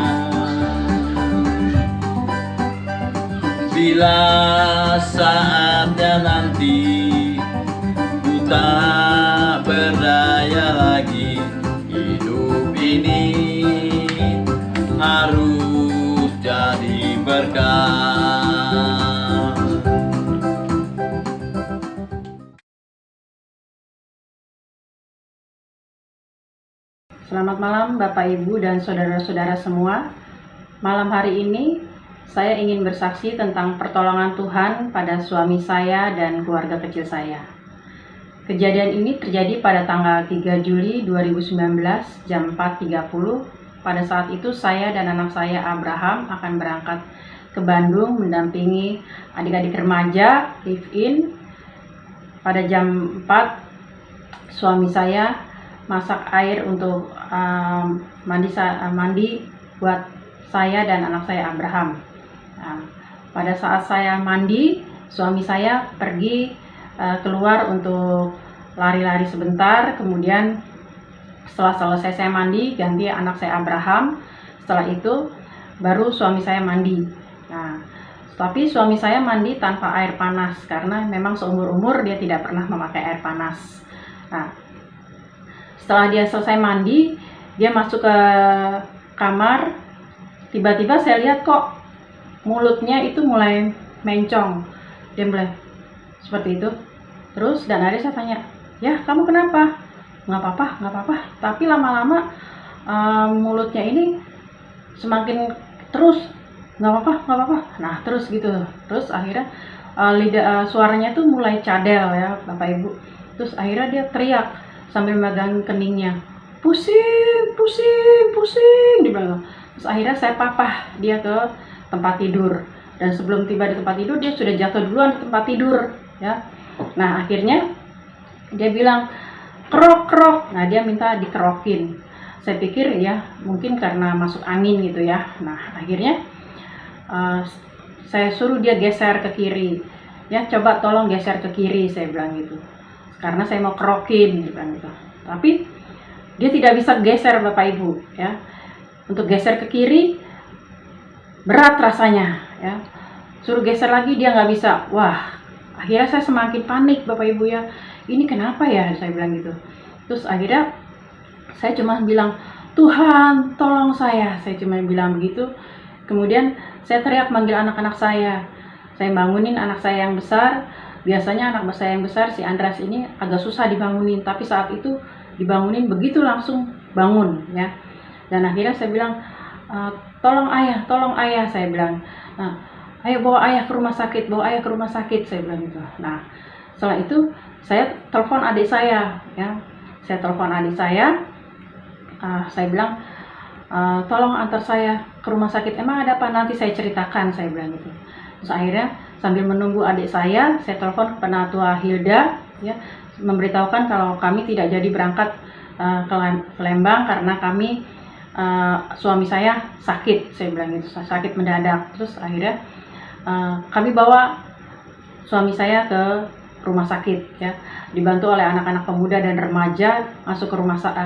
Bila saatnya nanti ku tak berdaya lagi, hidup ini harus jadi berkat. Selamat malam Bapak Ibu dan saudara-saudara semua. Malam hari ini saya ingin bersaksi tentang pertolongan Tuhan pada suami saya dan keluarga kecil saya. Kejadian ini terjadi pada tanggal 3 Juli 2019 jam 4.30. Pada saat itu saya dan anak saya Abraham akan berangkat ke Bandung mendampingi adik-adik remaja live-in. Pada jam 4 suami saya masak air untuk mandi buat saya dan anak saya Abraham. Nah, pada saat saya mandi, suami saya pergi keluar untuk lari-lari sebentar. Kemudian setelah selesai saya mandi, ganti anak saya Abraham. Setelah itu baru suami saya mandi. Nah, tapi suami saya mandi tanpa air panas karena memang seumur-umur dia tidak pernah memakai air panas. Nah, setelah dia selesai mandi, dia masuk ke kamar. Tiba-tiba saya lihat kok mulutnya itu mulai mencong. Dia mulai seperti itu. Terus dan akhirnya saya tanya, ya kamu kenapa? Nggak apa-apa, nggak apa-apa. Tapi lama-lama mulutnya ini semakin terus, nggak apa-apa, nggak apa-apa. Nah terus gitu. Terus akhirnya suaranya tuh mulai cadel ya Bapak Ibu. Terus akhirnya dia teriak sambil memegang keningnya, pusing, pusing, pusing, dia bilang. Terus akhirnya saya papah dia ke tempat tidur, dan sebelum tiba di tempat tidur dia sudah jatuh duluan di tempat tidur ya. Nah akhirnya dia bilang kerok kerok. Nah dia minta dikerokin. Saya pikir ya mungkin karena masuk angin gitu ya. Nah akhirnya saya suruh dia geser ke kiri ya, coba tolong geser ke kiri, saya bilang gitu, karena saya mau kerokin gitu. Tapi dia tidak bisa geser Bapak Ibu ya. Untuk geser ke kiri berat rasanya ya. Suruh geser lagi dia nggak bisa. Wah, akhirnya saya semakin panik Bapak Ibu ya. Ini kenapa ya, saya bilang gitu. Terus akhirnya saya cuma bilang, Tuhan tolong saya cuma bilang begitu. Kemudian saya teriak manggil anak-anak saya bangunin anak saya yang besar. Biasanya anak saya yang besar si Andras ini agak susah dibangunin, tapi saat itu dibangunin begitu langsung bangun ya. Dan akhirnya saya bilang, tolong ayah, saya bilang, nah, ayo bawa ayah ke rumah sakit, saya bilang gitu. Nah setelah itu saya telepon adik saya ya, saya bilang, tolong antar saya ke rumah sakit. Emang ada apa? Nanti saya ceritakan, saya bilang gitu. Terus akhirnya sambil menunggu adik saya telepon ke Penatua Hilda ya, memberitahukan kalau kami tidak jadi berangkat ke Lembang karena kami suami saya sakit, saya bilang gitu, sakit mendadak. Terus akhirnya kami bawa suami saya ke rumah sakit ya, dibantu oleh anak-anak pemuda dan remaja, masuk ke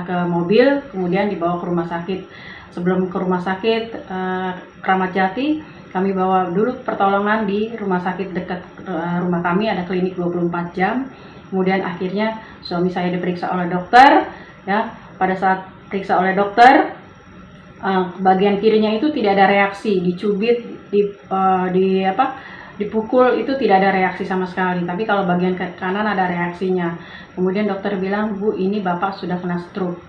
ke mobil, kemudian dibawa ke rumah sakit. Sebelum ke rumah sakit Kramat Jati, kami bawa dulu pertolongan di rumah sakit dekat rumah kami, ada klinik 24 jam. Kemudian akhirnya suami saya diperiksa oleh dokter ya. Pada saat periksa oleh dokter, bagian kirinya itu tidak ada reaksi, dicubit, dipukul itu tidak ada reaksi sama sekali. Tapi kalau bagian kanan ada reaksinya. Kemudian dokter bilang, Bu, ini bapak sudah kena stroke,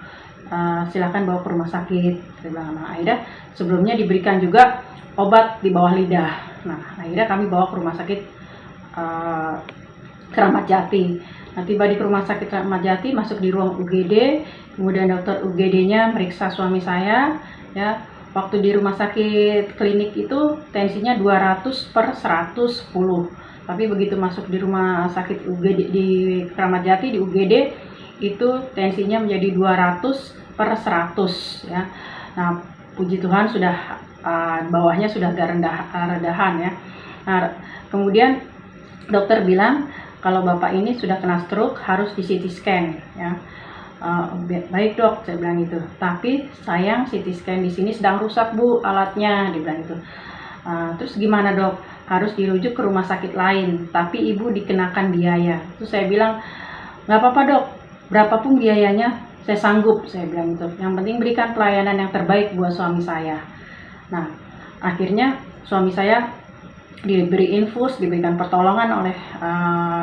silakan bawa ke rumah sakit. Saya bilang, akhirnya sebelumnya diberikan juga obat di bawah lidah Nah, akhirnya kami bawa ke rumah sakit Keramat Jati. Nah, tiba di rumah sakit Keramat Jati, masuk di ruang UGD, kemudian dokter UGD-nya meriksa suami saya, ya. Waktu di rumah sakit klinik itu tensinya 200/110. Tapi begitu masuk di rumah sakit UGD di Keramat Jati di UGD itu tensinya menjadi 200/100, ya. Nah, puji Tuhan sudah bawahnya sudah agak redahan, ya. Nah, kemudian dokter bilang kalau bapak ini sudah kena stroke, harus di CT scan, ya. Baik dok, saya bilang gitu. Tapi sayang CT scan di sini sedang rusak bu alatnya, dia bilang gitu. Terus gimana dok? Harus dirujuk ke rumah sakit lain, tapi ibu dikenakan biaya. Terus saya bilang nggak apa-apa dok, berapapun biayanya saya sanggup, saya bilang gitu. Yang penting berikan pelayanan yang terbaik buat suami saya. Nah, akhirnya suami saya diberi infus, diberikan pertolongan oleh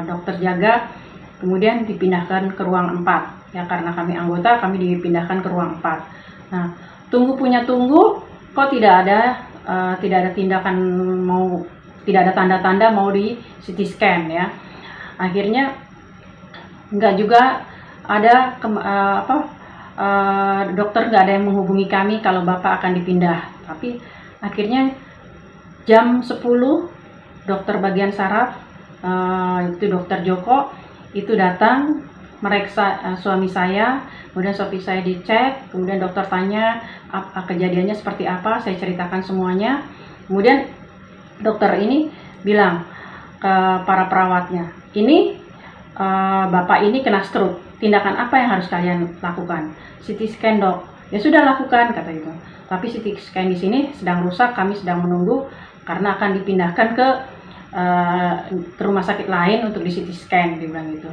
dokter jaga, kemudian dipindahkan ke ruang 4. Ya, karena kami anggota, kami dipindahkan ke ruang 4. Nah, tunggu kok tidak ada tindakan tidak ada tanda-tanda mau di CT scan, ya. Akhirnya enggak juga ada dokter nggak ada yang menghubungi kami kalau bapak akan dipindah. Tapi akhirnya jam 10 dokter bagian saraf itu dokter Joko itu datang meriksa suami saya, kemudian suami saya dicek, kemudian dokter tanya kejadiannya seperti apa, saya ceritakan semuanya. Kemudian dokter ini bilang ke para perawatnya, ini bapak ini kena stroke, tindakan apa yang harus kalian lakukan? CT scan dok. Ya sudah lakukan, kata itu. Tapi CT scan di sini sedang rusak, kami sedang menunggu karena akan dipindahkan ke rumah sakit lain untuk di CT scan, dia bilang gitu.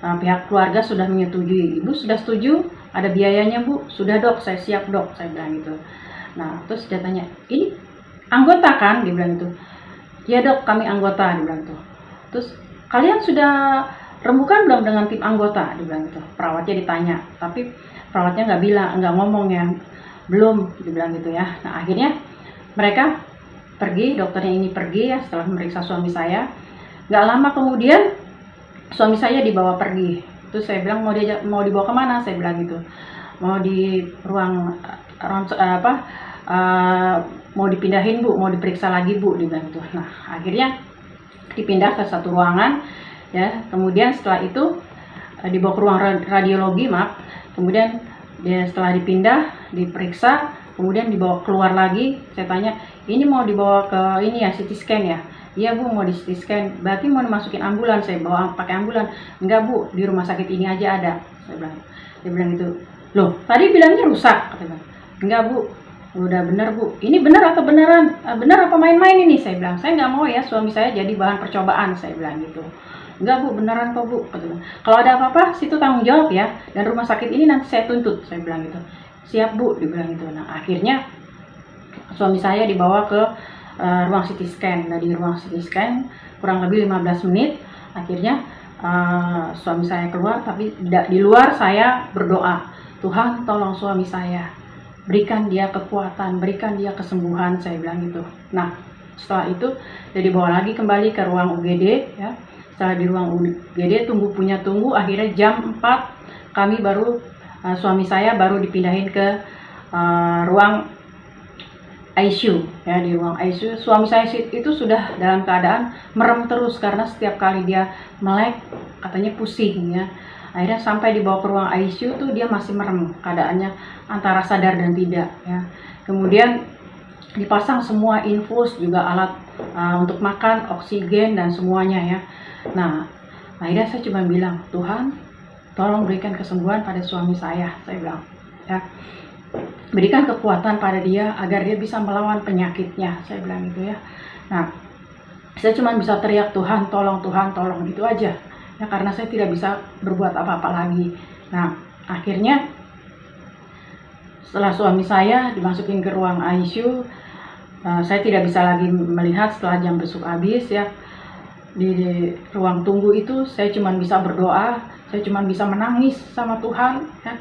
Pihak keluarga sudah menyetujui. Ibu sudah setuju? Ada biayanya bu? Sudah dok, saya siap dok, saya bilang gitu. Nah, terus dia tanya, ini anggota kan? Dia bilang gitu. Ya dok, kami anggota, dia bilang gitu. Terus kalian sudah rembukan belum dengan tim anggota? Dia bilang gitu. Perawatnya ditanya, tapi perawatnya nggak ngomong ya, belum, dia bilang gitu ya. Nah, akhirnya mereka pergi, dokternya ini pergi ya setelah memeriksa suami saya. Nggak lama kemudian suami saya dibawa pergi. Terus saya bilang mau dibawa kemana? Saya bilang gitu. Mau di ruang mau dipindahin bu, mau diperiksa lagi bu, dia bilang gitu. Nah, akhirnya dipindah ke satu ruangan ya. Kemudian setelah itu dibawa ke ruang radiologi, maaf. Kemudian setelah dipindah, diperiksa, kemudian dibawa keluar lagi. Saya tanya, ini mau dibawa ke ini ya, CT scan ya? Iya bu, mau di CT scan. Berarti mau dimasukin ambulan? Saya bawa pakai ambulan. Enggak bu, di rumah sakit ini aja ada. Saya bilang. Dia bilang gitu. Loh, tadi bilangnya rusak, katanya. Enggak bu, udah bener bu. Ini bener atau beneran? Bener apa main-main ini? Saya bilang. Saya nggak mau ya suami saya jadi bahan percobaan. Saya bilang gitu. Enggak bu, beneran kok bu, katanya. Kalau ada apa-apa, situ tanggung jawab ya. Dan rumah sakit ini nanti saya tuntut. Saya bilang gitu. Siap bu, dibilang gitu. Nah, akhirnya suami saya dibawa ke ruang CT scan. Nah, di ruang CT scan kurang lebih 15 menit. Akhirnya suami saya keluar, tapi di luar saya berdoa, Tuhan tolong suami saya, berikan dia kekuatan, berikan dia kesembuhan, saya bilang gitu. Nah, setelah itu dia dibawa lagi kembali ke ruang UGD ya. Setelah di ruang UGD tunggu, akhirnya jam 4 kami baru suami saya baru dipindahin ke ruang ICU ya. Di ruang ICU suami saya itu sudah dalam keadaan merem terus karena setiap kali dia melek katanya pusing ya. Akhirnya sampai dibawa ke ruang ICU tuh dia masih merem, keadaannya antara sadar dan tidak ya. Kemudian dipasang semua infus, juga alat untuk makan, oksigen dan semuanya ya. Nah, akhirnya saya cuma bilang, Tuhan tolong berikan kesembuhan pada suami saya bilang ya. Berikan kekuatan pada dia agar dia bisa melawan penyakitnya, saya bilang gitu ya. Nah, saya cuma bisa teriak Tuhan tolong gitu aja ya, karena saya tidak bisa berbuat apa-apa lagi. Nah, akhirnya setelah suami saya dimasukin ke ruang ICU, saya tidak bisa lagi melihat setelah jam besuk habis ya. Di ruang tunggu itu saya cuma bisa berdoa, saya cuma bisa menangis sama Tuhan ya.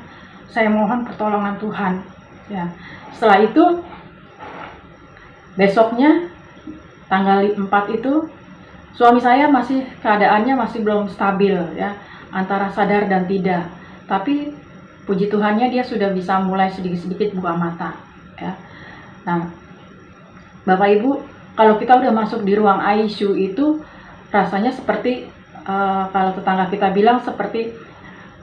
Saya mohon pertolongan Tuhan ya. Setelah itu besoknya tanggal 4 itu suami saya masih keadaannya masih belum stabil ya, antara sadar dan tidak. Tapi puji Tuhannya dia sudah bisa mulai sedikit-sedikit buka mata ya. Nah, Bapak Ibu, kalau kita udah masuk di ruang ICU itu rasanya seperti kalau tetangga kita bilang seperti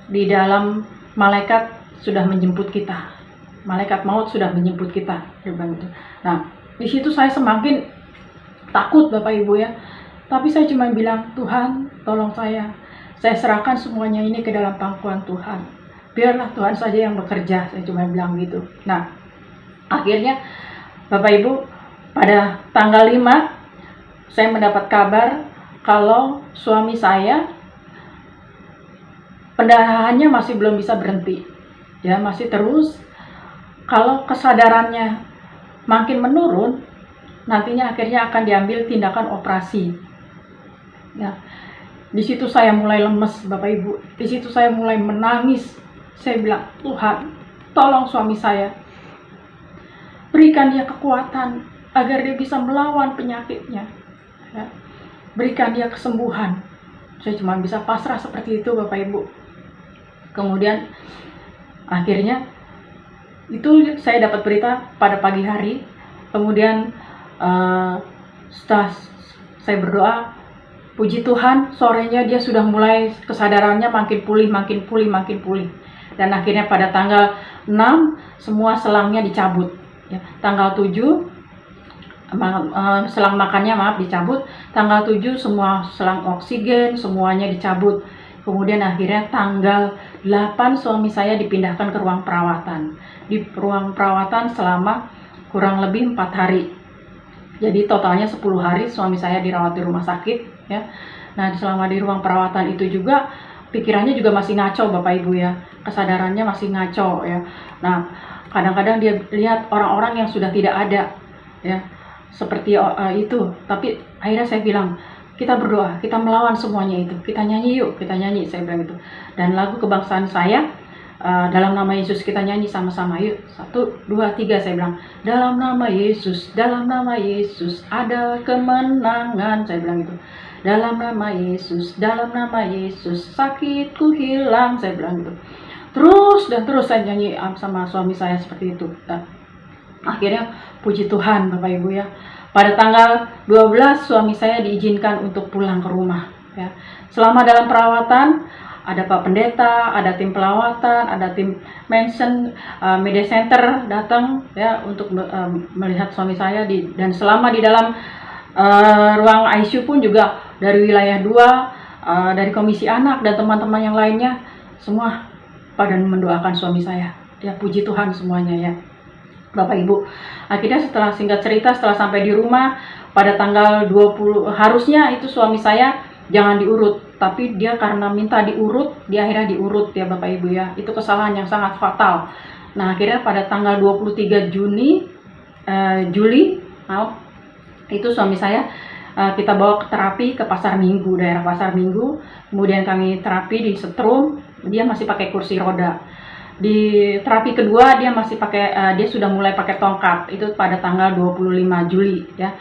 di dalam malaikat sudah menjemput kita. Malaikat maut sudah menjemput kita. Nah, di situ saya semakin takut Bapak Ibu ya. Tapi saya cuma bilang, Tuhan tolong saya serahkan semuanya ini ke dalam pangkuan Tuhan. Biarlah Tuhan saja yang bekerja, saya cuma bilang gitu. Nah, akhirnya Bapak Ibu, pada tanggal 5 saya mendapat kabar kalau suami saya pendarahannya masih belum bisa berhenti. Ya, masih terus. Kalau kesadarannya makin menurun, nantinya akhirnya akan diambil tindakan operasi. Ya, di situ saya mulai lemes Bapak Ibu. Di situ saya mulai menangis. Saya bilang, Tuhan, tolong suami saya. Berikan dia kekuatan agar dia bisa melawan penyakitnya. Ya. Berikan dia kesembuhan. Saya cuma bisa pasrah seperti itu Bapak Ibu. Kemudian akhirnya itu saya dapat berita pada pagi hari. Kemudian setelah saya berdoa, puji Tuhan, sorenya dia sudah mulai kesadarannya makin pulih. Dan akhirnya pada tanggal 6 semua selangnya dicabut. Ya, tanggal 7 selang makannya dicabut. Tanggal 7 semua selang oksigen semuanya dicabut. Kemudian akhirnya tanggal 8 suami saya dipindahkan ke ruang perawatan. Di ruang perawatan selama kurang lebih 4 hari. Jadi totalnya 10 hari suami saya dirawat di rumah sakit ya. Nah, selama di ruang perawatan itu juga pikirannya juga masih ngaco Bapak Ibu ya. Kesadarannya masih ngaco ya. Nah, kadang-kadang dia lihat orang-orang yang sudah tidak ada ya. Seperti itu. Tapi akhirnya saya bilang, kita berdoa, kita melawan semuanya itu. Kita nyanyi yuk, kita nyanyi, saya bilang itu. Dan lagu kebangsaan saya, dalam nama Yesus kita nyanyi sama-sama yuk. 1, 2, 3 saya bilang. Dalam nama Yesus ada kemenangan, saya bilang itu. Dalam nama Yesus sakitku hilang, saya bilang gitu. Terus dan terus saya nyanyi sama suami saya seperti itu. Nah, akhirnya puji Tuhan Bapak Ibu ya. Pada tanggal 12 suami saya diizinkan untuk pulang ke rumah ya. Selama dalam perawatan ada Pak Pendeta, ada tim perawatan, ada tim Mansion Media Center datang ya untuk melihat suami saya dan selama di dalam ruang ICU pun juga dari wilayah 2 dari komisi anak dan teman-teman yang lainnya semua pada mendoakan suami saya. Ya puji Tuhan semuanya ya. Bapak Ibu, akhirnya setelah singkat cerita setelah sampai di rumah pada tanggal 20 harusnya itu suami saya jangan diurut, tapi dia karena minta diurut, dia akhirnya diurut ya Bapak Ibu ya. Itu kesalahan yang sangat fatal. Nah, akhirnya pada tanggal 23 Juli itu suami saya kita bawa ke terapi ke Pasar Minggu, daerah Pasar Minggu. Kemudian kami terapi di setrum, dia masih pakai kursi roda. Di terapi kedua dia masih pakai dia sudah mulai pakai tongkat. Itu pada tanggal 25 Juli ya.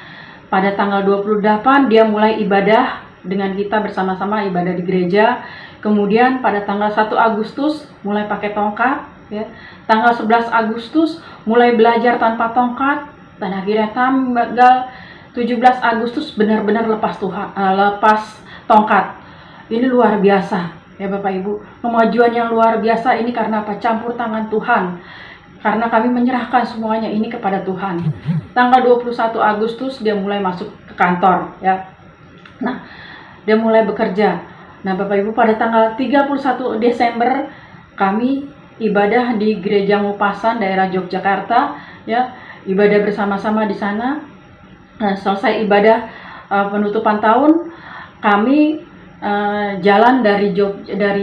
Pada tanggal 28 dia mulai ibadah dengan kita bersama-sama ibadah di gereja. Kemudian pada tanggal 1 Agustus mulai pakai tongkat ya. Tanggal 11 Agustus mulai belajar tanpa tongkat dan akhirnya tanggal 17 Agustus benar-benar lepas tongkat. Ini luar biasa. Ya Bapak Ibu, kemajuan yang luar biasa ini karena apa? Campur tangan Tuhan. Karena kami menyerahkan semuanya ini kepada Tuhan. Tanggal 21 Agustus dia mulai masuk ke kantor ya. Nah, dia mulai bekerja. Nah, Bapak Ibu pada tanggal 31 Desember kami ibadah di Gereja Ngupasan daerah Yogyakarta ya. Ibadah bersama-sama di sana. Nah, selesai ibadah penutupan tahun kami jalan dari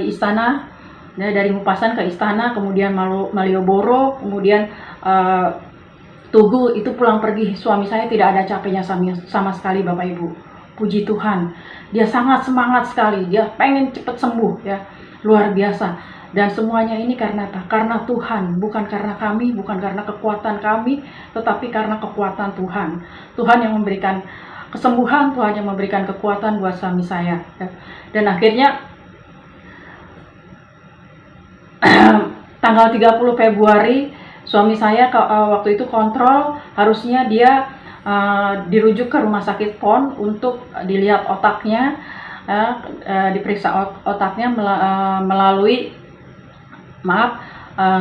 istana, dari Ngupasan ke istana, kemudian Malioboro, kemudian Tugu itu pulang pergi. Suami saya tidak ada capeknya sama sekali Bapak Ibu. Puji Tuhan, dia sangat semangat sekali, dia pengen cepat sembuh ya, luar biasa. Dan semuanya ini karena apa? Karena Tuhan, bukan karena kami, bukan karena kekuatan kami, tetapi karena kekuatan Tuhan. Tuhan yang memberikan kesembuhan, Tuhan yang memberikan kekuatan buat suami saya. Dan akhirnya tanggal 30 Februari suami saya waktu itu kontrol, harusnya dia dirujuk ke rumah sakit PON untuk dilihat otaknya, diperiksa otaknya melalui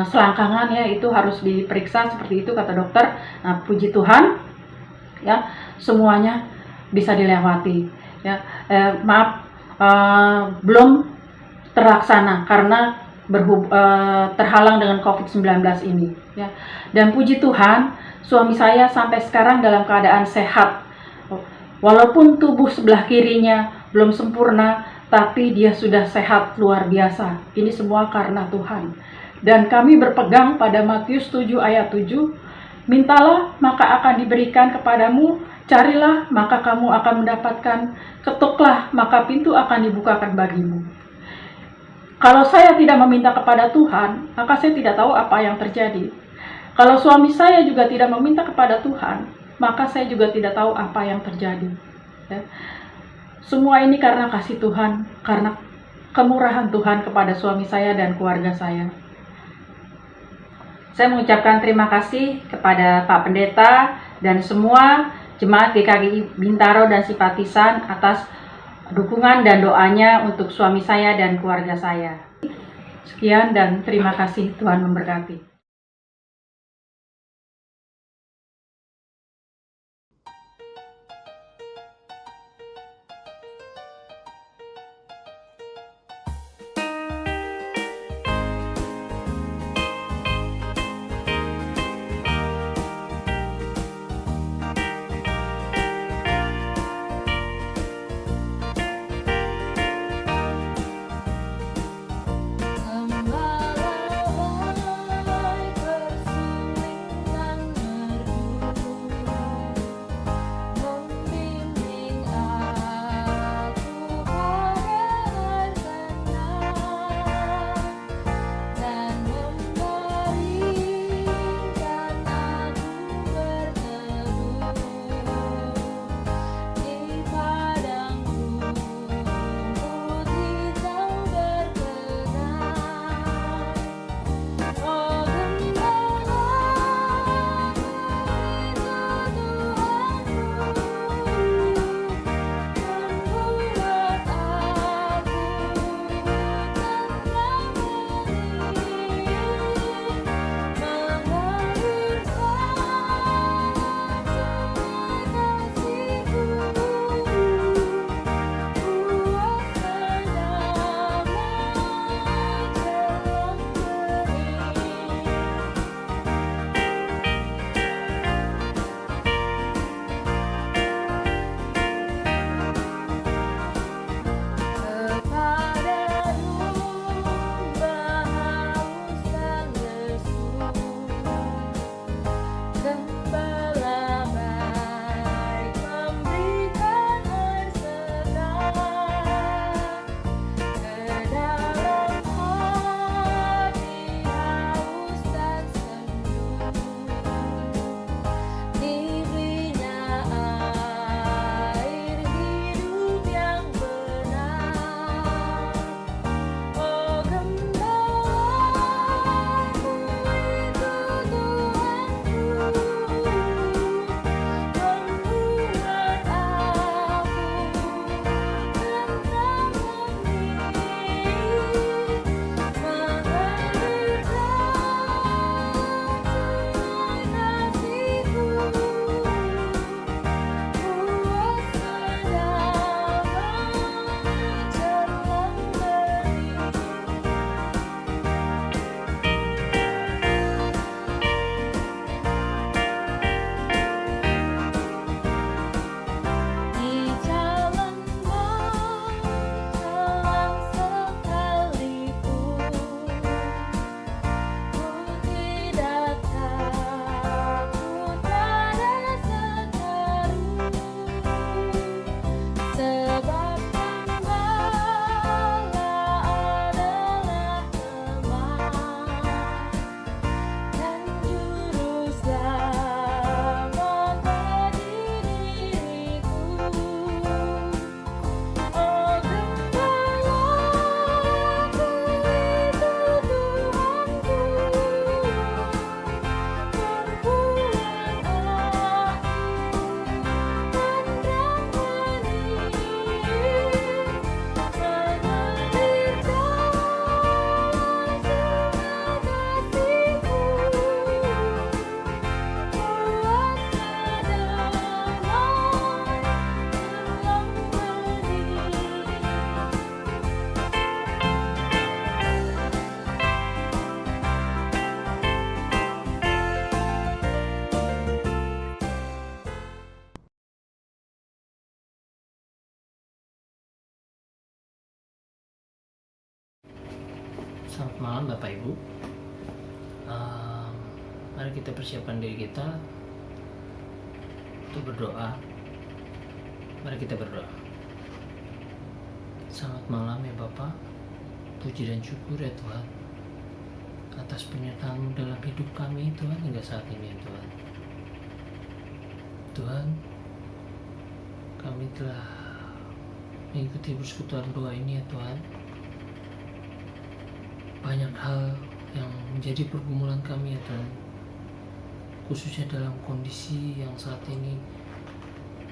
selangkangan ya, itu harus diperiksa seperti itu kata dokter. Nah, puji Tuhan ya, semuanya bisa dilewati ya. Belum terlaksana karena terhalang dengan COVID-19 ini ya. Dan puji Tuhan, suami saya sampai sekarang dalam keadaan sehat. Walaupun tubuh sebelah kirinya belum sempurna, tapi dia sudah sehat luar biasa. Ini semua karena Tuhan. Dan kami berpegang pada Matius 7 ayat 7, mintalah maka akan diberikan kepadamu, carilah maka kamu akan mendapatkan, ketuklah maka pintu akan dibukakan bagimu. Kalau saya tidak meminta kepada Tuhan, maka saya tidak tahu apa yang terjadi. Kalau suami saya juga tidak meminta kepada Tuhan, maka saya juga tidak tahu apa yang terjadi. Ya. Semua ini karena kasih Tuhan, karena kemurahan Tuhan kepada suami saya dan keluarga saya. Saya mengucapkan terima kasih kepada Pak Pendeta dan semua jemaat GKGI Bintaro dan simpatisan atas dukungan dan doanya untuk suami saya dan keluarga saya. Sekian dan terima kasih, Tuhan memberkati. Selamat malam Bapak Ibu. Mari kita persiapkan diri kita untuk berdoa. Mari kita berdoa. Selamat malam ya Bapak. Puji dan syukur ya Tuhan atas penyertaan-Mu dalam hidup kami Tuhan hingga saat ini ya Tuhan. Tuhan, kami telah mengikuti persekutuan doa ini ya Tuhan. Banyak hal yang menjadi pergumulan kami ya Tuhan, khususnya dalam kondisi yang saat ini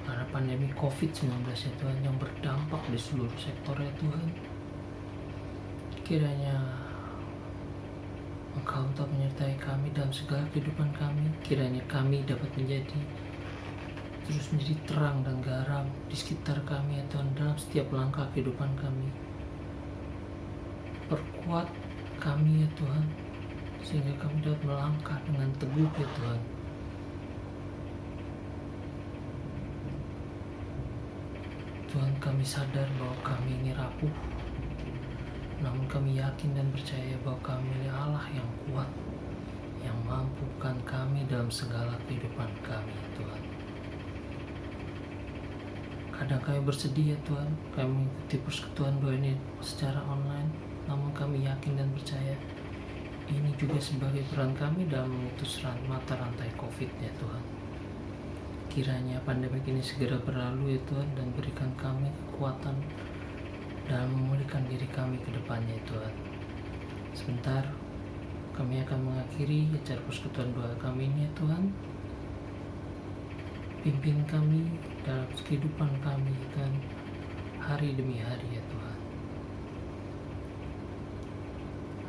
karena pandemi COVID-19 ya Tuhan, yang berdampak di seluruh sektor ya Tuhan. Kiranya Engkau tetap menyertai kami dalam segala kehidupan kami. Kiranya kami dapat terus menjadi terang dan garam di sekitar kami ya Tuhan, dalam setiap langkah kehidupan kami. Perkuat kami ya Tuhan, sehingga kami dapat melangkah dengan teguh ya Tuhan. Tuhan, kami sadar bahwa kami ini rapuh, namun kami yakin dan percaya bahwa kami milik Allah yang kuat, yang mampukan kami dalam segala kehidupan kami ya Tuhan. Kadang kami bersedih ya Tuhan, kami mengikuti persekutuan doa ini secara online, namun kami yakin dan percaya ini juga sebagai peran kami dalam memutus mata rantai COVID ya Tuhan. Kiranya pandemi ini segera berlalu ya Tuhan, dan berikan kami kekuatan dalam memulihkan diri kami ke depannya ya Tuhan. Sebentar kami akan mengakhiri acara persekutuan doa kami ini ya Tuhan. Pimpin kami dalam kehidupan kami ya Tuhan, hari demi hari ya Tuhan.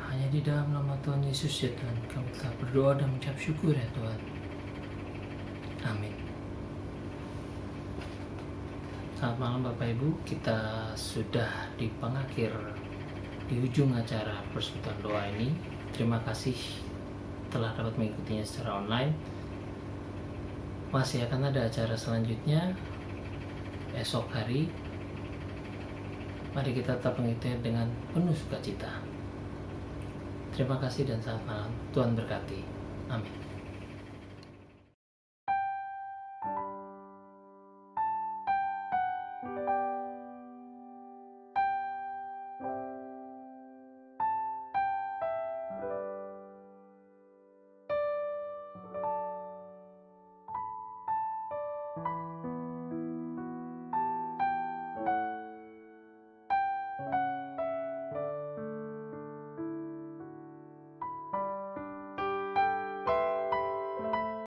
Hanya di dalam nama Tuhan Yesus ya Tuhan kami telah berdoa dan mengucap syukur ya Tuhan. Amin. Selamat malam Bapak Ibu, kita sudah di ujung acara persekutuan doa ini. Terima kasih telah dapat mengikutinya secara online. Masih akan ada acara selanjutnya esok hari. Mari kita tetap mengikutinya dengan penuh sukacita. Terima kasih dan selamat malam. Tuhan berkati. Amin.